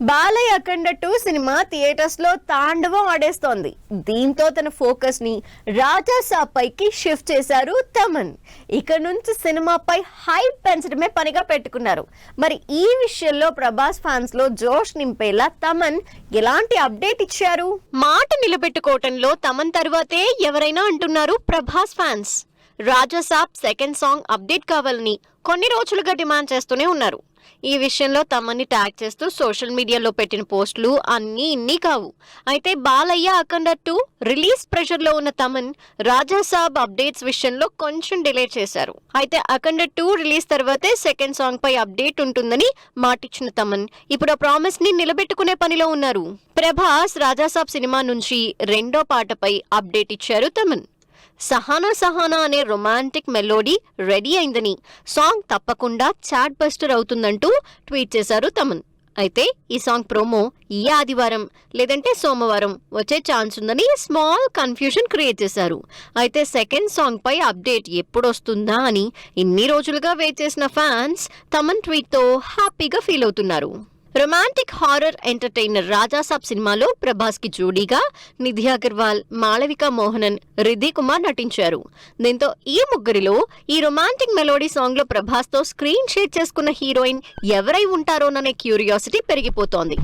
బాలయ్య అఖండ 2 cinema theatres లో తాండవం ఆడేస్తోంది. దీంతో తన ఫోకస్ ని రాజా సాబ్ పైకి షిఫ్ట్ చేశారు తమన్. ఇక నుంచి సినిమాపై హైప్ పెంచడమే పనిగా పెట్టుకున్నారు. మరి ఈ విషయంలో ప్రభాస్ ఫ్యాన్స్ లో జోష్ నింపేలా తమన్ ఎలాంటి అప్డేట్ ఇచ్చారు? మాట నిలబెట్టుకోవటంలో తమన్ తర్వాతే ఎవరైనా అంటున్నారు ప్రభాస్ ఫ్యాన్స్. రాజా సాబ్ సెకండ్ సాంగ్ అప్డేట్ కావాలని కొన్ని రోజులుగా డిమాండ్ చేస్తూనే ఉన్నారు. ఈ విషయంలో తమన్ని ట్యాగ్ చేస్తూ సోషల్ మీడియాలో పెట్టిన పోస్టులు అన్నీ ఇన్ని కావు. అయితే బాలయ్య అఖండ 2 రిలీజ్ ప్రెషర్ లో ఉన్న తమన్ రాజా సాబ్ అప్డేట్స్ విషయంలో కొంచెం డిలే చేశారు. అయితే అఖండ 2 రిలీజ్ తర్వాతే సెకండ్ సాంగ్ పై అప్డేట్ ఉంటుందని మాటిచ్చిన తమన్ ఇప్పుడు ఆ ప్రామిస్ ని నిలబెట్టుకునే పనిలో ఉన్నారు. ప్రభాస్ రాజా సాబ్ సినిమా నుంచి రెండో పాటపై అప్డేట్ ఇచ్చారు తమన్. సహానా సహానా అనే రొమాంటిక్ మెలోడీ రెడీ అయిందని, సాంగ్ తప్పకుండా చాట్ బస్టర్ అవుతుందంటూ ట్వీట్ చేశారు తమన్. అయితే ఈ సాంగ్ ప్రోమో ఈ ఆదివారం లేదంటే సోమవారం వచ్చే ఛాన్స్ ఉందని స్మాల్ కన్ఫ్యూజన్ క్రియేట్ చేశారు. అయితే సెకండ్ సాంగ్ పై అప్డేట్ ఎప్పుడొస్తుందా అని ఇన్ని రోజులుగా వెయిట్ చేసిన ఫ్యాన్స్ తమన్ ట్వీట్ తో హ్యాపీగా ఫీల్ అవుతున్నారు. రొమాంటిక్ హారర్ ఎంటర్టైనర్ రాజా సాబ్ సినిమాలో ప్రభాస్ కి జోడీగా నిధి అగర్వాల్, మాళవిక మోహనన్, రిధి కుమార్ నటించారు. దీంతో ఈ ముగ్గురిలో ఈ రొమాంటిక్ మెలోడీ సాంగ్ లో ప్రభాస్ తో స్క్రీన్ షేర్ చేసుకున్న హీరోయిన్ ఎవరై ఉంటారోననే క్యూరియాసిటీ పెరిగిపోతోంది.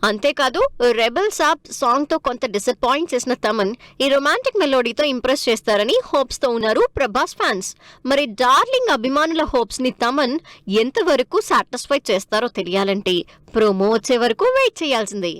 అంతేకాదు రెబల్ సాబ్ సాంగ్ తో కొంత డిసప్పాయింట్ చేసిన తమన్ ఈ రొమాంటిక్ మెలోడీతో ఇంప్రెస్ చేస్తారని హోప్స్ తో ఉన్నారు ప్రభాస్ ఫ్యాన్స్. మరి డార్లింగ్ అభిమానుల హోప్స్ ని తమన్ ఎంతవరకు సాటిస్ఫై చేస్తారో తెలియాలంటే ప్రోమో వచ్చే వరకు వెయిట్ చేయాల్సిందే.